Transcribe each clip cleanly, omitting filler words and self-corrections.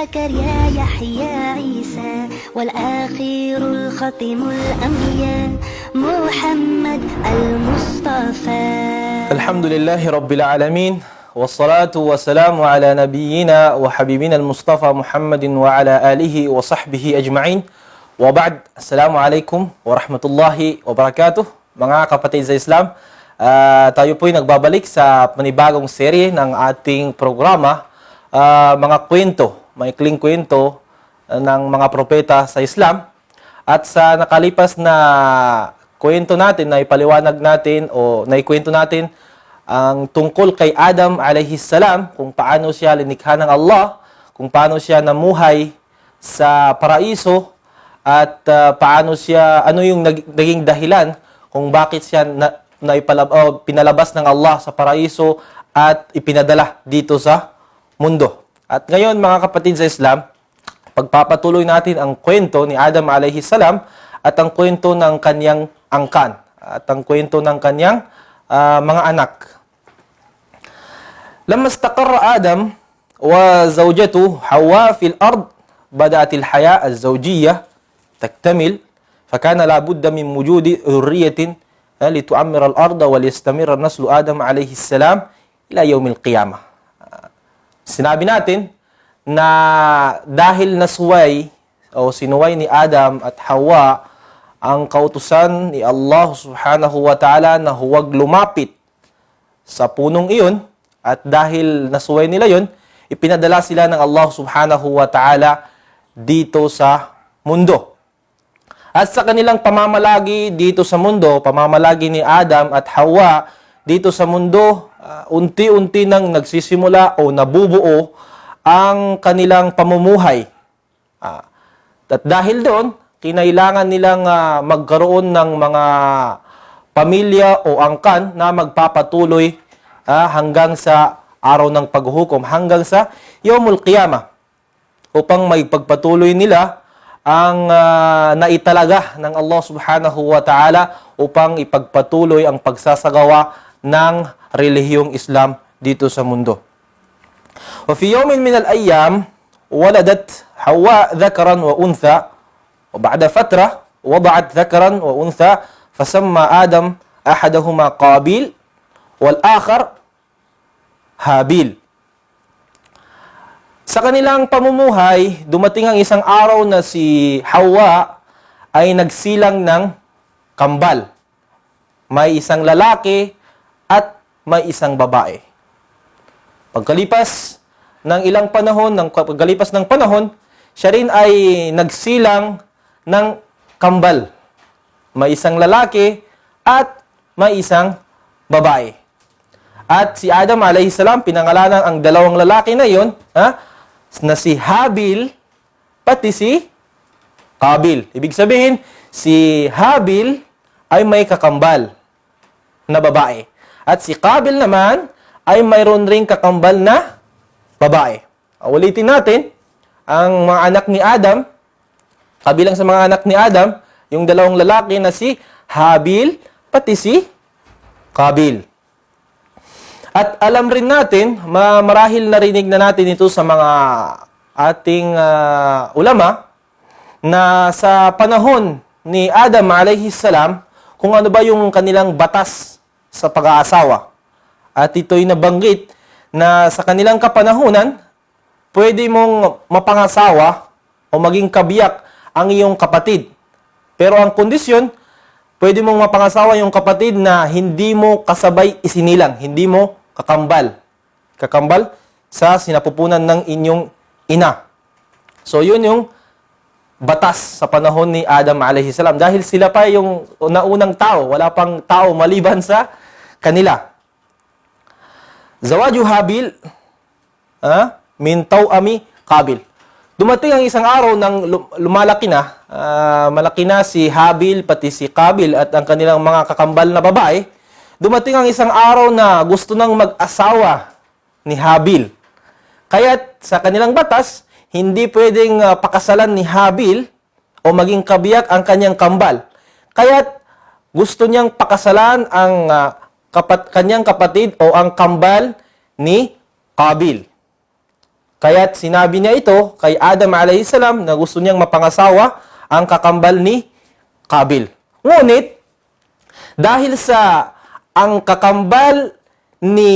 زكريا يحيى عيسى والآخر الختم الأنبياء محمد المصطفى. الحمد لله رب العالمين والصلاة والسلام على نبينا وحبيبنا المصطفى محمد وعلى آله وصحبه أجمعين. وبعد, السلام عليكم warahmatullahi wabarakatuh. Mga kapatid sa Islam, tayo po'y nagbabalik sa panibagong serye ng ating programa, mga kwento, maikling kwento ng mga propeta sa Islam. At sa nakalipas na kwento natin, na ipaliwanag natin o naikwento natin ang tungkol kay Adam alayhis salam, kung paano siya linikha ng Allah, kung paano siya namuhay sa paraiso, at paano siya, ano yung naging dahilan kung bakit siya pinalabas ng Allah sa paraiso at ipinadala dito sa mundo. At ngayon, mga kapatid sa Islam, pagpapatuloy natin ang kwento ni Adam alayhis salam at ang kwento ng kanyang angkan at ang kwento ng kanyang mga anak. Lamma istaqarra Adam wa zawjatuhu Hawa fil ard, bada'at al-haya az-zawjiyyah taktamil, fakana la budda min wujudi dhurriyyatin litu'ammira al-ardha wa liyastamirra naslu Adam alayhis salam ila yawmil qiyamah. Sinabi natin na dahil sinuway ni Adam at Hawa ang kautusan ni Allah subhanahu wa ta'ala na huwag lumapit sa punong iyon, at dahil nasuway nila yun, ipinadala sila ng Allah subhanahu wa ta'ala dito sa mundo. At sa kanilang pamamalagi dito sa mundo, pamamalagi ni Adam at Hawa dito sa mundo, unti-unti nang nagsisimula o nabubuo ang kanilang pamumuhay. At dahil doon, kinailangan nilang magkaroon ng mga pamilya o angkan na magpapatuloy hanggang sa araw ng paghuhukom, hanggang sa Yawmul Qiyamah, upang maipagpatuloy nila ang naitalaga ng Allah subhanahu wa ta'ala upang ipagpatuloy ang pagsasagawa ng relihiyong Islam dito sa mundo. Wa fi yawmin min al-ayyam waladat Hawa dhakaran wa untha, wa ba'da fatra wada'at dhakaran wa untha, fasamma Adam ahadahuma Qabil wal akhar Habil. Sa kanilang pamumuhay, dumating ang isang araw na si Hawa ay nagsilang ng kambal. May isang lalaki at may isang babae. Pagkalipas ng panahon, siya rin ay nagsilang ng kambal. May isang lalaki at may isang babae. At si Adam alayhis salam, pinangalanan ang dalawang lalaki na yon, na si Habil pati si Qabil. Ibig sabihin, si Habil ay may kakambal na babae. At si Qabil naman ay mayroon ring kakambal na babae. Ulitin natin, ang mga anak ni Adam, kabilang sa mga anak ni Adam, yung dalawang lalaki na si Habil pati si Qabil. At alam rin natin, marahil narinig na natin ito sa mga ating ulama, na sa panahon ni Adam alayhis salam, kung ano ba yung kanilang batas sa pag-aasawa. At ito'y nabanggit na sa kanilang kapanahunan, pwede mong mapangasawa o maging kabiyak ang iyong kapatid. Pero ang kondisyon, pwede mong mapangasawa yung kapatid na hindi mo kasabay isinilang, hindi mo kakambal sa sinapupunan ng inyong ina. So, yun yung batas sa panahon ni Adam alayhis salam. Dahil sila pa yung naunang tao, wala pang tao maliban sa kanila. Zawaju Habil min tawami Qabil. Dumating ang isang araw nang lumalaki na, malaki na si Habil pati si Qabil at ang kanilang mga kakambal na babae. Dumating ang isang araw na gusto nang mag-asawa ni Habil. Kaya't sa kanilang batas, hindi pwedeng pakasalan ni Habil o maging kabiyak ang kanyang kambal. Kaya't gusto niyang pakasalan ang kanyang kapatid o ang kambal ni Qabil. Kaya't sinabi niya ito kay Adam alayhi salam na gusto niyang mapangasawa ang kakambal ni Qabil. Ngunit, dahil sa ang kakambal ni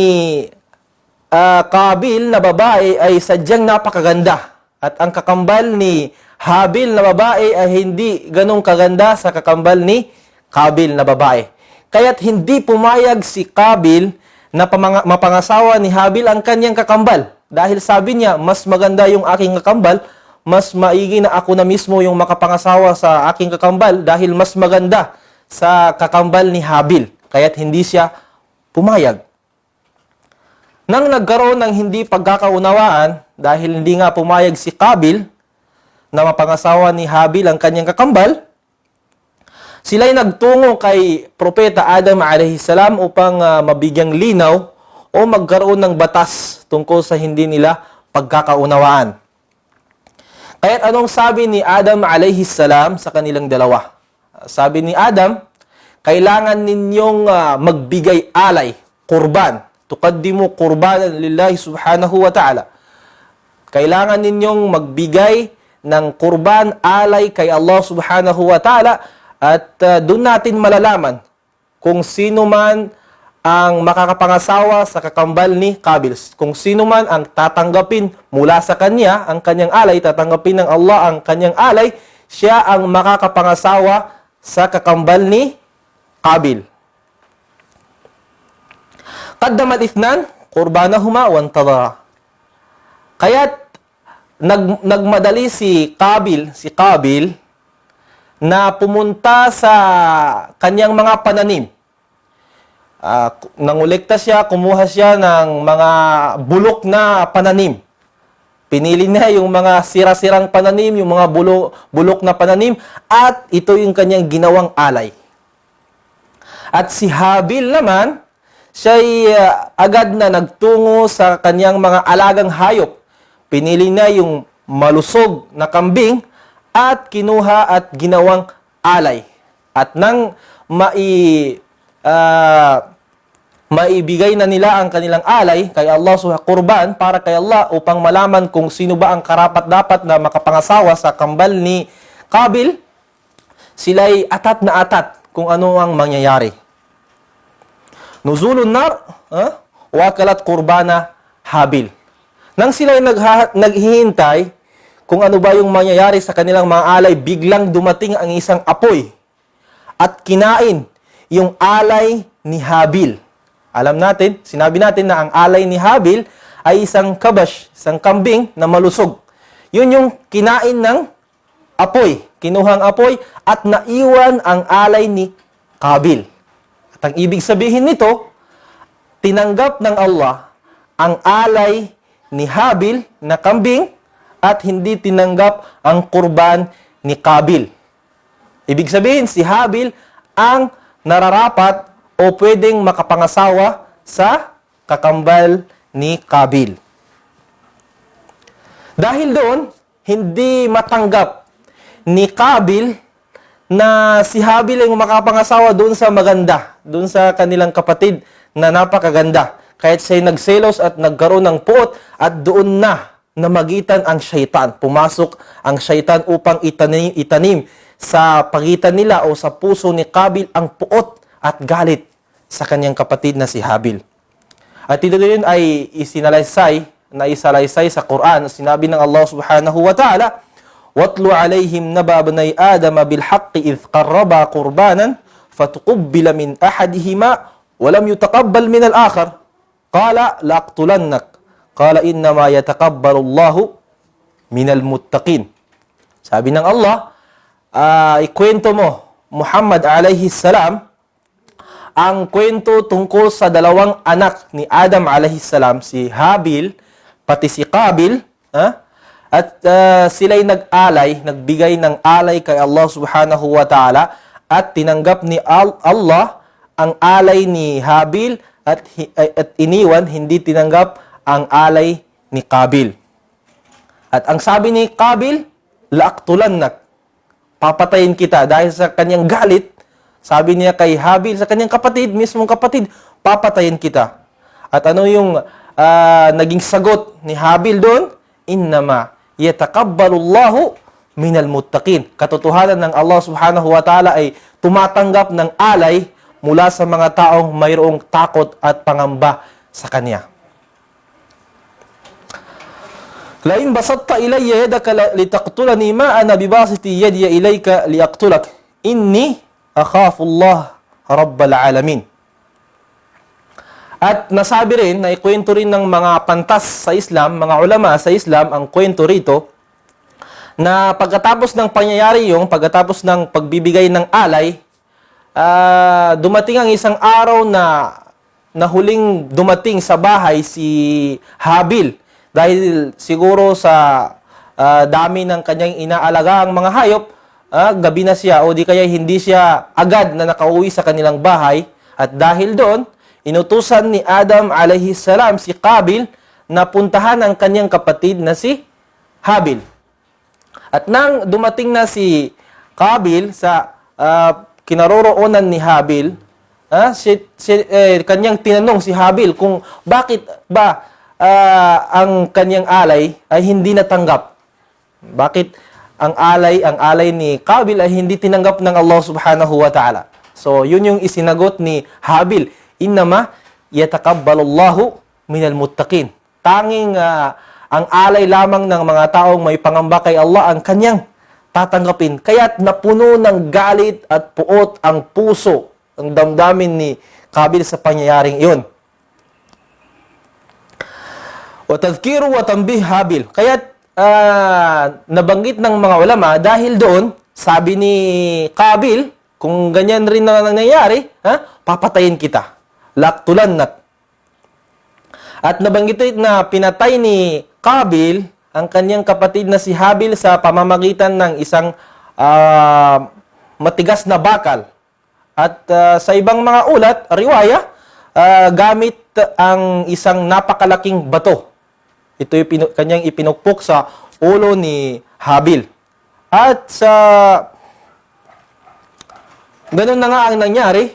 Qabil na babae ay sadyang napakaganda at ang kakambal ni Habil na babae ay hindi ganong kaganda sa kakambal ni Qabil na babae. Kaya't hindi pumayag si Qabil na mapangasawa ni Habil ang kanyang kakambal. Dahil sabi niya, mas maganda yung aking kakambal, mas maigi na ako na mismo yung makapangasawa sa aking kakambal dahil mas maganda sa kakambal ni Habil. Kaya't hindi siya pumayag. Nang nagkaroon ng hindi pagkakaunawaan, dahil hindi nga pumayag si Qabil na mapangasawa ni Habil ang kanyang kakambal, sila'y nagtungo kay Propeta Adam alayhi salam upang mabigyang linaw o magkaroon ng batas tungkol sa hindi nila pagkakaunawaan. Kaya't anong sabi ni Adam alayhi salam sa kanilang dalawa? Sabi ni Adam, kailangan ninyong magbigay alay, kurban. Tuqaddimu kurbanan lillahi subhanahu wa ta'ala. Kailangan ninyong magbigay ng kurban, alay kay Allah subhanahu wa ta'ala at doon natin malalaman kung sino man ang makakapangasawa sa kakambal ni Qabil. Kung sino man ang tatanggapin mula sa kanya, ang kanyang alay, tatanggapin ng Allah ang kanyang alay, siya ang makakapangasawa sa kakambal ni Qabil. Qaddama al-ithnan qurbanahuma wa intadara. Kaya't nagmadali si Qabil na pumunta sa kanyang mga pananim. Nangulikta siya, kumuha siya ng mga bulok na pananim. Pinili niya yung mga sira-sirang pananim, yung mga bulok na pananim, at ito yung kanyang ginawang alay. At si Habil naman, siya'y agad na nagtungo sa kanyang mga alagang hayop. Pinili niya yung malusog na kambing at kinuha at ginawang alay. At nang maibigay na nila ang kanilang alay kay Allah kurban para kay Allah upang malaman kung sino ba ang karapat-dapat na makapangasawa sa kambal ni Qabil, sila'y atat na atat kung ano ang mangyayari. Nuzulun nar, wakalat kurbana Habil. Nang sila'y naghihintay kung ano ba yung mangyayari sa kanilang mga alay, biglang dumating ang isang apoy at kinain yung alay ni Habil. Alam natin, sinabi natin na ang alay ni Habil ay isang kabash, isang kambing na malusog. Yun yung kinain ng apoy, kinuhang apoy at naiwan ang alay ni Qabil. At ang ibig sabihin nito, tinanggap ng Allah ang alay ni Habil na kambing at hindi tinanggap ang kurban ni Qabil. Ibig sabihin, si Habil ang nararapat o pwedeng makapangasawa sa kakambal ni Qabil. Dahil doon, hindi matanggap ni Qabil na si Habil ay makapangasawa doon sa maganda, doon sa kanilang kapatid na napakaganda. Kahit siya'y nagselos at nagkaroon ng puot at doon na namagitan ang syaitan. Pumasok ang syaitan upang itanim sa pagitan nila o sa puso ni Qabil ang puot at galit sa kanyang kapatid na si Habil. At ito din ay isalaysay sa Quran. Sinabi ng Allah subhanahu wa ta'ala, وَاتْلُ عَلَيْهِمْ نَبَأَ بَنِي آدَمَ بِالْحَقِّ إِذْ قَرَّبَا قُرْبَانًا فَتُقُبِّلَ مِنْ أَحَدِهِمَا وَلَمْ يُتَقَبَّلْ مِنَ الْآخَرِ قَالَ لَأَقْتُلَنَّكَ قَالَ إِنَّمَا يَتَقَبَّلُ اللَّهُ مِنَ الْمُتَّقِينَ. Sabi ng Allah, ikwento mo, Muhammad alayhi salam, ang kwento tungkol sa dalawang anak ni Adam alayhi salam, si Habil, pati si Qabil, at sila'y nagbigay ng alay kay Allah subhanahu wa ta'ala at tinanggap ni Allah ang alay ni Habil at iniwan, hindi tinanggap ang alay ni Qabil. At ang sabi ni Qabil, la'aqtulannak, papatayin kita dahil sa kanyang galit. Sabi niya kay Habil, sa kanyang kapatid, mismong kapatid, papatayin kita. At ano yung naging sagot ni Habil doon? innama yataqabbalu Allahu minal muttaqin. Katotohanan ng Allah subhanahu wa ta'ala ay tumatanggap ng alay mula sa mga taong mayroong takot at pangamba sa Kanya. Lain basatta ilayya yadaka litaqtulani ma ana bibasiti yadi ilayka liaqtulak inni akhafu Allah rabbal alamin. At nasabi rin, na ikwento rin ng mga pantas sa Islam, mga ulama sa Islam, ang kwento rito, na pagkatapos ng pangyayari yung, pagkatapos ng pagbibigay ng alay, dumating ang isang araw na huling dumating sa bahay si Habil. Dahil siguro sa dami ng kanyang inaalagang mga hayop, gabi na siya o di kaya hindi siya agad na nakauwi sa kanilang bahay. At dahil doon, inutusan ni Adam alayhi salam si Qabil na puntahan ang kanyang kapatid na si Habil. At nang dumating na si Qabil sa kinaroroonan ni Habil, kanyang tinanong si Habil kung bakit ba ang kanyang alay ay hindi natanggap. Bakit ang alay ni Qabil ay hindi tinanggap ng Allah subhanahu wa ta'ala. So, yun yung isinagot ni Habil. Innama yataqabbalullahu minal muttaqin. Tanging ang alay lamang ng mga taong may pangamba kay Allah ang kanyang tatanggapin. Kaya't napuno ng galit at puot ang puso, ang damdamin ni Qabil sa pangyayaring iyon. Wa tadhkiru wa tanbih Habil. Kaya't nabanggit ng mga ulama dahil doon, sabi ni Qabil, kung ganyan rin na nangyayari, papatayin kita. Laktulannak. At nabanggit na pinatay ni Qabil ang kanyang kapatid na si Habil sa pamamagitan ng isang matigas na bakal. At sa ibang mga ulat, riwaya, gamit ang isang napakalaking bato. Ito yung kanyang ipinukpok sa ulo ni Habil. At sa ganun na nga ang nangyari,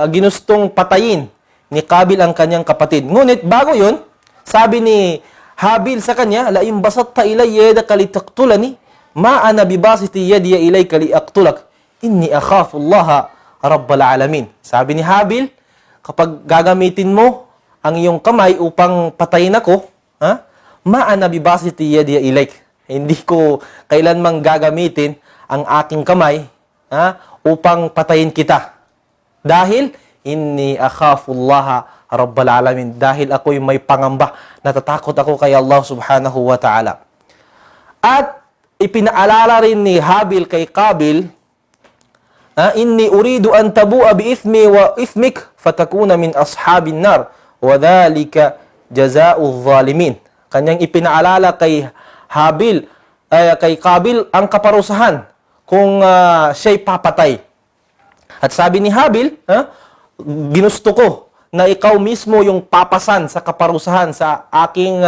ginustong patayin ni Qabil ang kanyang kapatid. Ngunit bago yun, sabi ni Habil sa kanya, laim basatta ilayya yadaka litaqtulani ma ana bibasiti yadi ilayka liaqtulak inni akhafu Allah rabbal alamin. Sabi ni Habil, kapag gagamitin mo ang iyong kamay upang patayin ako, ma ana bibasiti yadi ilayk. Hindi ko kailanmang gagamitin ang aking kamay upang patayin kita. Dahil inni akhafullaha rabbal alamin. Dahil ako'y may pangamba, natatakot ako kay Allah subhanahu wa ta'ala. At ipinaalala rin ni Habil kay Qabil, inni uridu an tabu'a bi ithmi wa ithmik fatakuna min ashabin nar wa dhalika jazaa'u zalimin. Kanyang ipinaalala kay Habil, kay Qabil ang kaparusahan kung siya'y papatay. At sabi ni Habil, ginusto ko na ikaw mismo yung papasan sa kaparusahan sa aking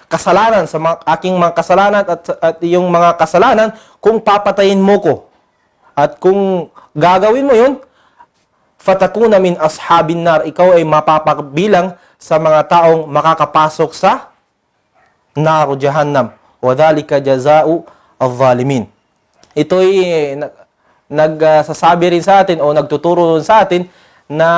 kasalanan, sa aking mga kasalanan at yung mga kasalanan kung papatayin mo ko. At kung gagawin mo yun, fatakuna min ashabin nar, ikaw ay mapapabilang sa mga taong makakapasok sa naru jahannam. Wa dhalika jazaa'u adh-dhalimin. Ito'y nagsasabi rin sa atin o nagtuturo rin sa atin na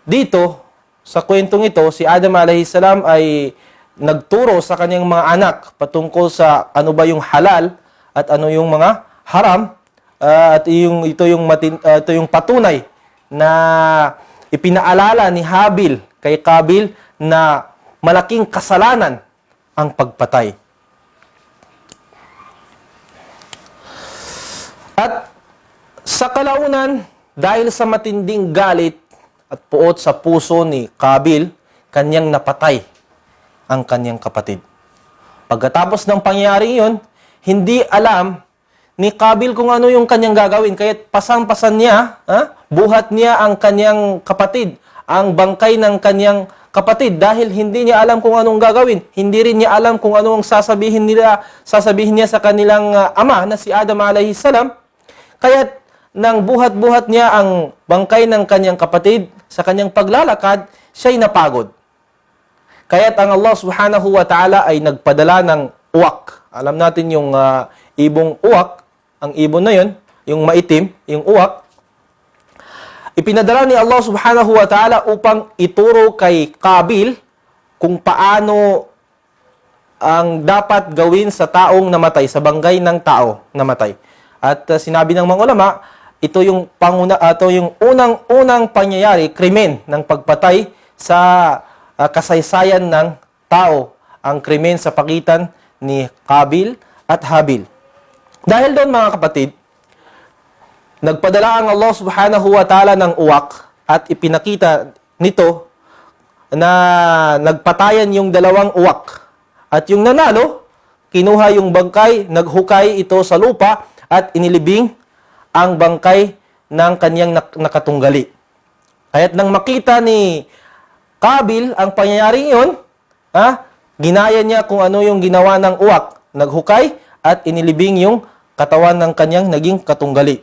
dito, sa kwentong ito, si Adam a.s. ay nagturo sa kanyang mga anak patungkol sa ano ba yung halal at ano yung mga haram. At ito yung patunay na ipinaalala ni Habil kay Qabil na malaking kasalanan ang pagpatay. At sa kalaunan, dahil sa matinding galit at puot sa puso ni Qabil, kanyang napatay ang kanyang kapatid. Pagkatapos ng pangyayari iyon, hindi alam ni Qabil kung ano yung kanyang gagawin. Kaya pasang-pasan niya, buhat niya ang kanyang kapatid, ang bangkay ng kanyang kapatid dahil hindi niya alam kung anong gagawin. Hindi rin niya alam kung anong sasabihin niya sa kanilang ama na si Adam alayhi salam. Kaya nang buhat-buhat niya ang bangkay ng kanyang kapatid sa kanyang paglalakad, siya'y napagod. Kaya't ang Allah subhanahu wa ta'ala ay nagpadala ng uwak. Alam natin yung ibong uwak, ang ibon na yun, yung maitim, yung uwak, ipinadala ni Allah subhanahu wa ta'ala upang ituro kay Qabil kung paano ang dapat gawin sa taong namatay, sa banggay ng tao namatay. At sinabi ng mga ulama, ito yung unang-unang pangyayari, krimen ng pagpatay sa kasaysayan ng tao, ang krimen sa pagitan ni Qabil at Habil. Dahil doon mga kapatid, nagpadala ang Allah subhanahu wa ta'ala ng uwak at ipinakita nito na nagpatayan yung dalawang uwak. At yung nanalo, kinuha yung bangkay, naghukay ito sa lupa at inilibing ang bangkay ng kanyang nakatunggali. Kaya't nang makita ni Qabil ang pangyayaring iyon, ginaya niya kung ano yung ginawa ng uwak. Naghukay at inilibing yung katawan ng kanyang naging katunggali.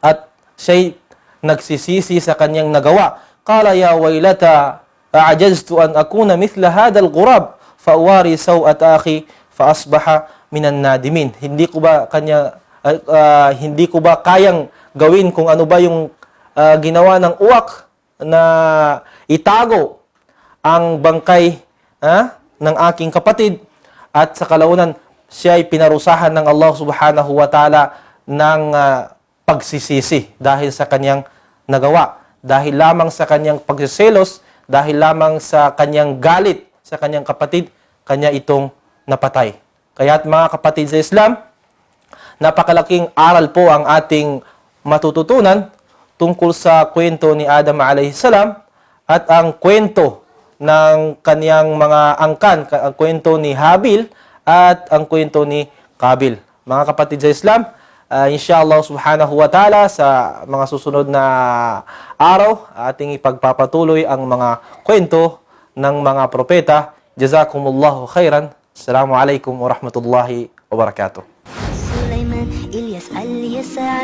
At siya'y nagsisisi sa kanyang nagawa. Qala ya waylata a'jaztu an akuna mithla hadha al-ghurab fa uwari sawat akhi fa asbaha minan nadimin. Hindi ko ba kayang gawin kung ano ba yung ginawa ng uwak na itago ang bangkay ng aking kapatid, at sa kalaunan siya ay pinarusahan ng Allah subhanahu wa ta'ala ng pagsisisi dahil sa kanyang nagawa, dahil lamang sa kanyang pagsiselos, dahil lamang sa kanyang galit sa kanyang kapatid, kanya itong napatay. Kaya't mga kapatid sa Islam, napakalaking aral po ang ating matututunan tungkol sa kwento ni Adam alayhis salam at ang kwento ng kaniyang mga angkan, ang kwento ni Habil at ang kwento ni Qabil. Mga kapatid sa Islam, inshallah subhanahu wa ta'ala sa mga susunod na araw, ating ipagpapatuloy ang mga kwento ng mga propeta. Jazakumullahu khairan. Assalamualaikum warahmatullahi wabarakatuh. سليمان إلياس اليسع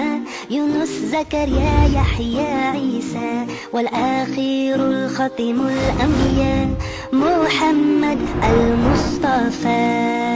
يونس زكريا يحيى عيسى والآخر الختم الأنبياء محمد المصطفى